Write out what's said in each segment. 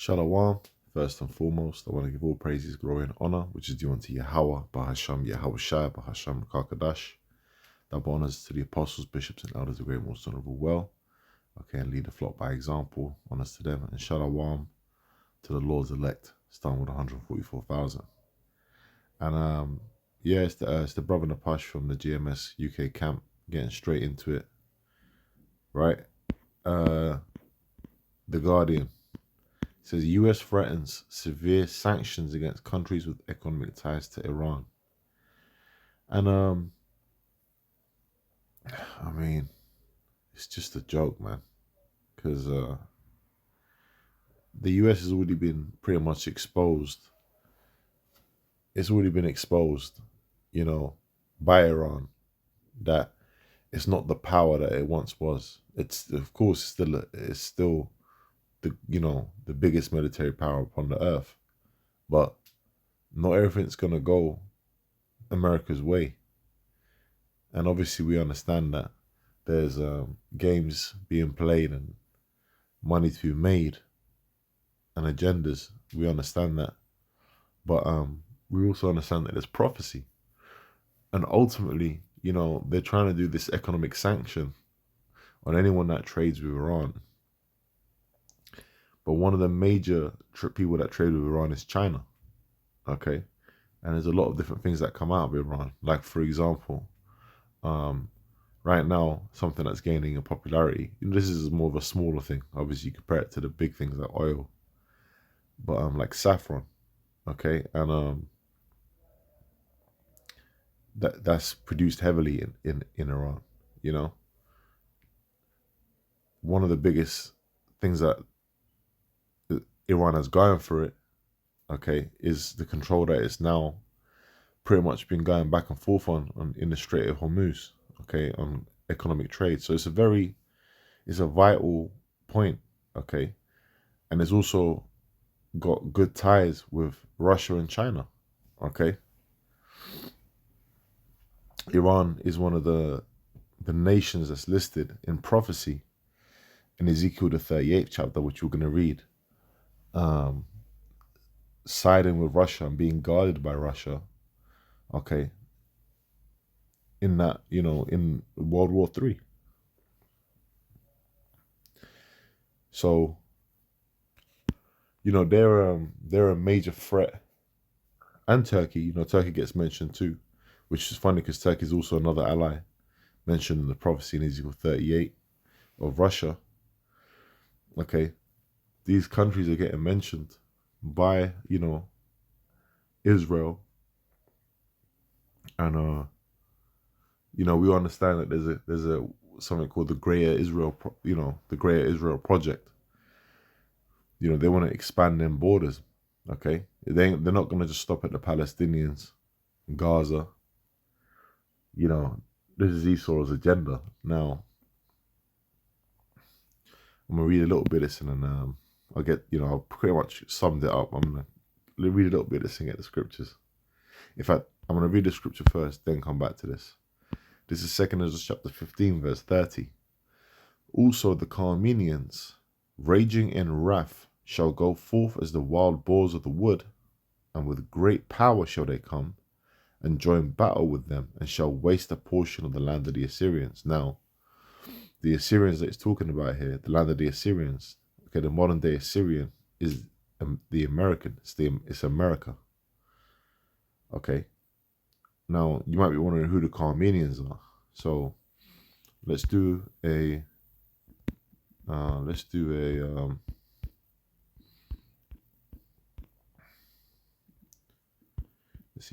Shalom. First and foremost, I want to give all praises, glory, and honor, which is due unto Yahweh, Bahasham, Yahweh Shai, Bahasham, Kakadash. Double honors to the apostles, bishops, and elders of great most honorable well. Okay, and lead the flock by example. Honors to them. And Shalom to the Lord's elect, starting with 144,000. And yeah, it's the brother Napash from the GMS UK camp, getting straight into it. Right? The Guardian says US threatens severe sanctions against countries with economic ties to Iran. And I mean, it's just a joke, man, because the US has already been pretty much exposed. It's already been exposed, by Iran, that it's not the power that it once was. It's, of course, it's still the biggest military power upon the earth, but not everything's gonna go America's way. And obviously we understand that there's games being played and money to be made and agendas. We understand that. But we also understand that there's prophecy. And ultimately, they're trying to do this economic sanction on anyone that trades with Iran. But one of the major people that trade with Iran is China. Okay? And there's a lot of different things that come out of Iran. Like, for example, right now, something that's gaining in popularity. This is more of a smaller thing. Obviously, you compare it to the big things like oil, but like saffron, okay, and that's produced heavily in Iran. One of the biggest things that Iran has going for it, okay, is the control that it's now pretty much been going back and forth on in the Strait of Hormuz, okay, on economic trade. So it's a vital point, okay, and it's also got good ties with Russia and China, okay. Iran is one of the nations that's listed in prophecy in Ezekiel the 38th chapter, which we're going to read, siding with Russia and being guarded by Russia, okay, in that, in World War III. So, they're a major threat. And Turkey, Turkey gets mentioned too, which is funny because Turkey is also another ally mentioned in the prophecy in Ezekiel 38 of Russia. Okay, these countries are getting mentioned by, Israel. And, we understand that there's a something called the Greater Israel, the Greater Israel Project. They want to expand them borders, okay? They're not going to just stop at the Palestinians, Gaza. This is Esau's agenda. Now, I'm going to read a little bit of this and then I'll pretty much summed it up. I'm going to read a little bit of this and get the scriptures. In fact, I'm going to read the scripture first, then come back to this. This is 2 Ezra chapter 15, verse 30. Also the Carmenians, raging in wrath, shall go forth as the wild boars of the wood, and with great power shall they come, and join battle with them, and shall waste a portion of the land of the Assyrians. Now, the Assyrians that it's talking about here, the land of the Assyrians, okay, the modern day Assyrian is the American. It's America. Okay. Now, you might be wondering who the Carmenians are. So, let's see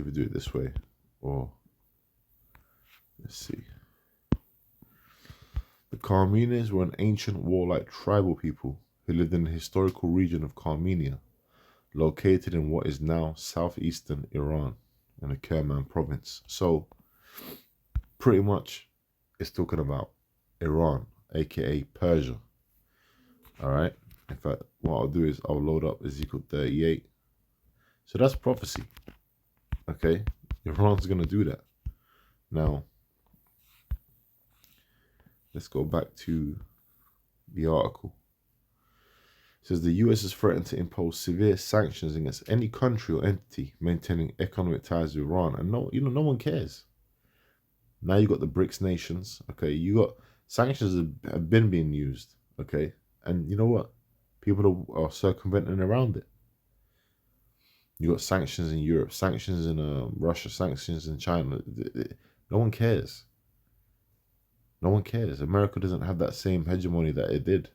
if we do it this way, or let's see. The Carmenians were an ancient warlike tribal people who lived in the historical region of Carmenia, located in what is now southeastern Iran in the Kerman province. So, pretty much, it's talking about Iran, aka Persia. All right. In fact, what I'll do is I'll load up Ezekiel 38. So that's prophecy. Okay, Iran's gonna do that. Now, let's go back to the article. says the US has threatened to impose severe sanctions against any country or entity maintaining economic ties with Iran, and no one cares. Now you got the BRICS nations. Okay, you got sanctions have been being used. Okay, and you know what? People are circumventing around it. You got sanctions in Europe, sanctions in Russia, sanctions in China. No one cares. No one cares. America doesn't have that same hegemony that it did.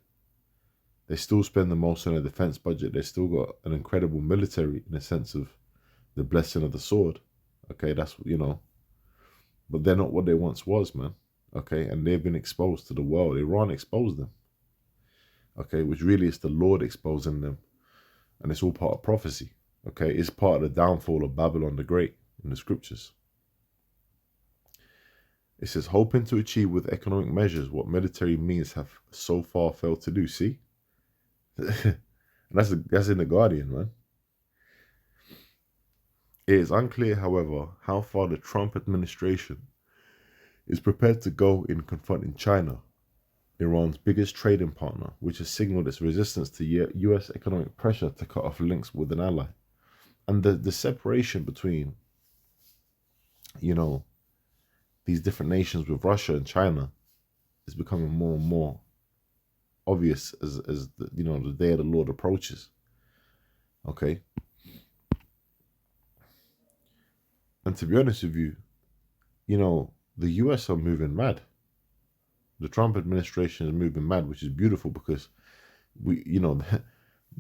They still spend the most on a defense budget. They still got an incredible military in the sense of the blessing of the sword. Okay, that's, but they're not what they once was, man. Okay, and they've been exposed to the world. Iran exposed them. Okay, which really is the Lord exposing them. And it's all part of prophecy. Okay, it's part of the downfall of Babylon the Great in the scriptures. It says, hoping to achieve with economic measures what military means have so far failed to do. See? And that's in the Guardian, man. It is unclear, however, how far the Trump administration is prepared to go in confronting China, Iran's biggest trading partner, which has signaled its resistance to US economic pressure to cut off links with an ally. And the separation between, these different nations with Russia and China is becoming more and more obvious as the day of the Lord approaches. Okay. And to be honest with you, the US are moving mad. The Trump administration is moving mad, which is beautiful because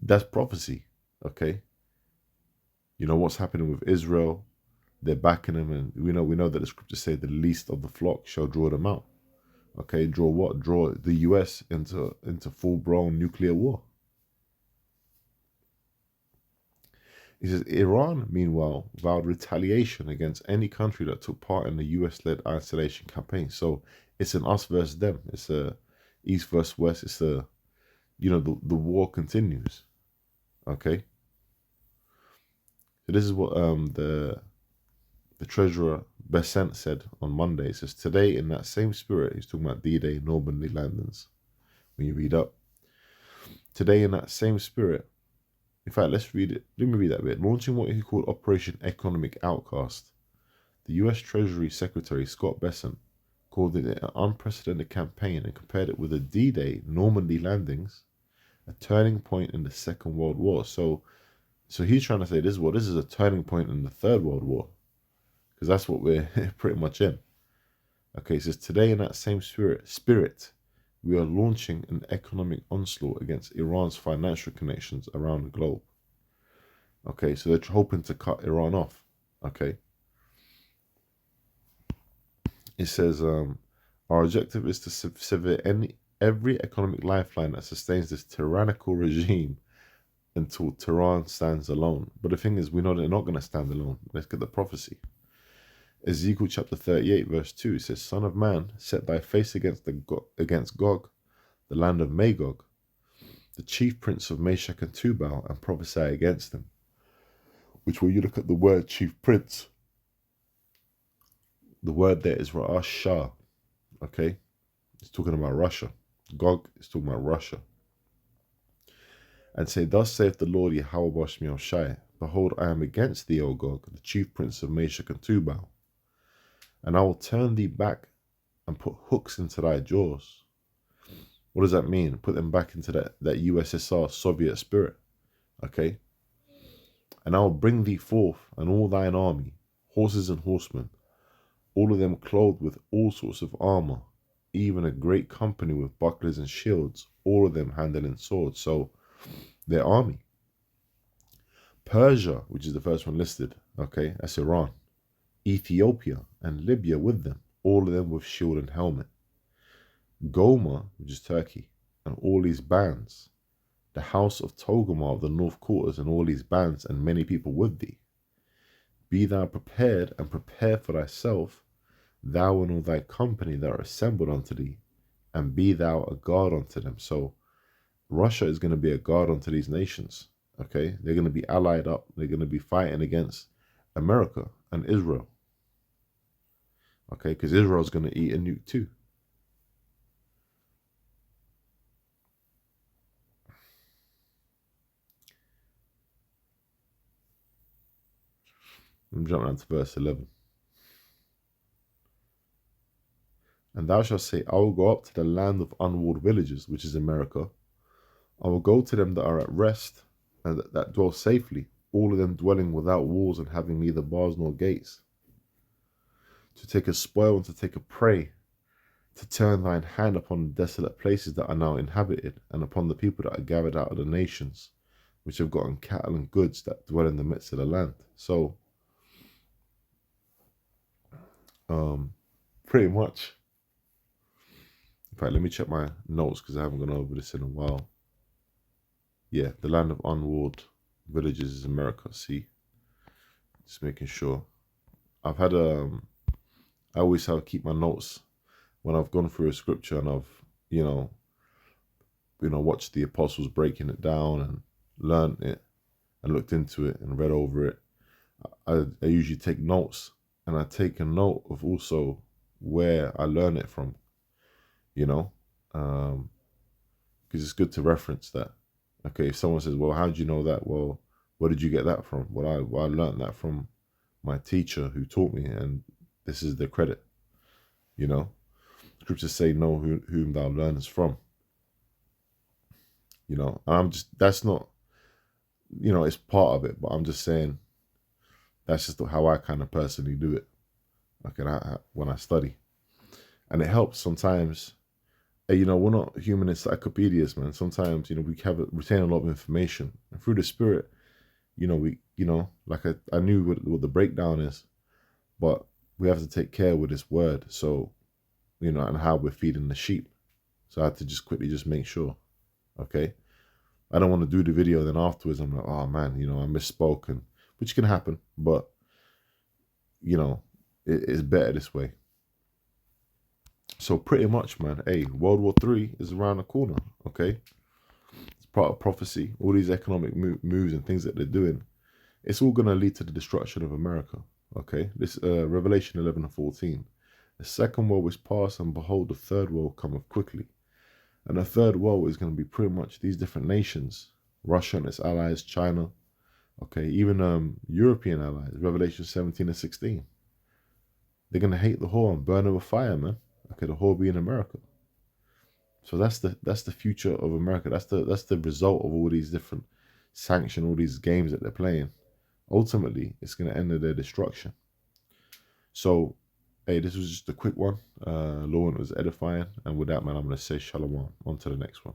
that's prophecy. Okay. What's happening with Israel, they're backing them, and we know that the scriptures say the least of the flock shall draw them out. Okay, draw what? Draw the US into full-blown nuclear war. He says Iran, meanwhile, vowed retaliation against any country that took part in the US-led isolation campaign. So it's an us versus them. It's a East versus West. It's the war continues. Okay. So this is what the Treasurer Besant said on Monday. It says, today in that same spirit, he's talking about D-Day, Normandy landings. When you read up, today in that same spirit, in fact, let's read it. Let me read that bit. Launching what he called Operation Economic Outcast, the US Treasury Secretary Scott Bessent called it an unprecedented campaign and compared it with the D-Day Normandy landings, a turning point in the Second World War. So he's trying to say this is a turning point in the Third World War, because that's what we're pretty much in. Okay, it says today in that same spirit, we are launching an economic onslaught against Iran's financial connections around the globe. Okay, so they're hoping to cut Iran off. Okay. It says, our objective is to sever every economic lifeline that sustains this tyrannical regime until Tehran stands alone. But the thing is, we know they're not going to stand alone. Let's get the prophecy. Ezekiel chapter 38 verse 2 says, Son of man, set thy face against Gog, the land of Magog, the chief prince of Meshach and Tubal, and prophesy against them. Which, when you look at the word chief prince, the word there is Ra'ash Shah. Okay? It's talking about Russia. Gog is talking about Russia. And say, thus saith the Lord Yahweh Bashmi Shai, behold, I am against thee, O Gog, the chief prince of Meshach and Tubal, and I will turn thee back and put hooks into thy jaws. What does that mean? Put them back into that USSR Soviet spirit. Okay? And I will bring thee forth and all thine army, horses and horsemen, all of them clothed with all sorts of armor, even a great company with bucklers and shields, all of them handling swords. So their army. Persia, which is the first one listed, okay, that's Iran. Ethiopia and Libya with them, all of them with shield and helmet. Goma, which is Turkey, and all these bands. The house of Togarmah of the north quarters, and all these bands, and many people with thee. Be thou prepared, and prepare for thyself, thou and all thy company that are assembled unto thee, and be thou a guard unto them. So Russia is going to be a guard unto these nations. Okay, they're going to be allied up. They're going to be fighting against America and Israel. Okay, because Israel's going to eat a nuke too. I'm jumping down to verse 11. And thou shalt say, I will go up to the land of unwalled villages, which is America. I will go to them that are at rest and that dwell safely, all of them dwelling without walls and having neither bars nor gates. To take a spoil and to take a prey, to turn thine hand upon the desolate places that are now inhabited, and upon the people that are gathered out of the nations, which have gotten cattle and goods that dwell in the midst of the land. So, pretty much. In fact, let me check my notes because I haven't gone over this in a while. Yeah, the land of unwalled villages is America. See, just making sure. I've had I always have to keep my notes when I've gone through a scripture and I've you know watched the apostles breaking it down and learned it and looked into it and read over it. I usually take notes, and I take a note of also where I learn it from. Because it's good to reference that. Okay, if someone says, well, how did you know that? Well, where did you get that from? Well, I learned that from my teacher who taught me, and this is the credit. Scriptures say, know whom thou learnest from. And that's not, it's part of it, but I'm just saying that's just how I kind of personally do it. Okay, when I study. And it helps sometimes. We're not human encyclopedias, man. Sometimes, we retain a lot of information, and through the Spirit, like I knew what the breakdown is, but we have to take care with this word. So, and how we're feeding the sheep. So I had to just quickly make sure. Okay, I don't want to do the video, then afterwards I'm like, oh man, I misspoke, which can happen, but it's better this way. So pretty much, man, World War III is around the corner, okay? It's part of prophecy. All these economic moves and things that they're doing, it's all going to lead to the destruction of America, okay? This Revelation 11:14. The second world is past, and behold, the third world cometh quickly. And the third world is going to be pretty much these different nations, Russia and its allies, China, okay? Even European allies, Revelation 17:16. They're going to hate the whore and burn her with fire, man. Okay, the whole be in America. So that's the future of America. That's the result of all these different sanctions, all these games that they're playing. Ultimately, it's going to end in their destruction. So, this was just a quick one. Lord, it was edifying. And with that, man, I'm going to say shalom. On to the next one.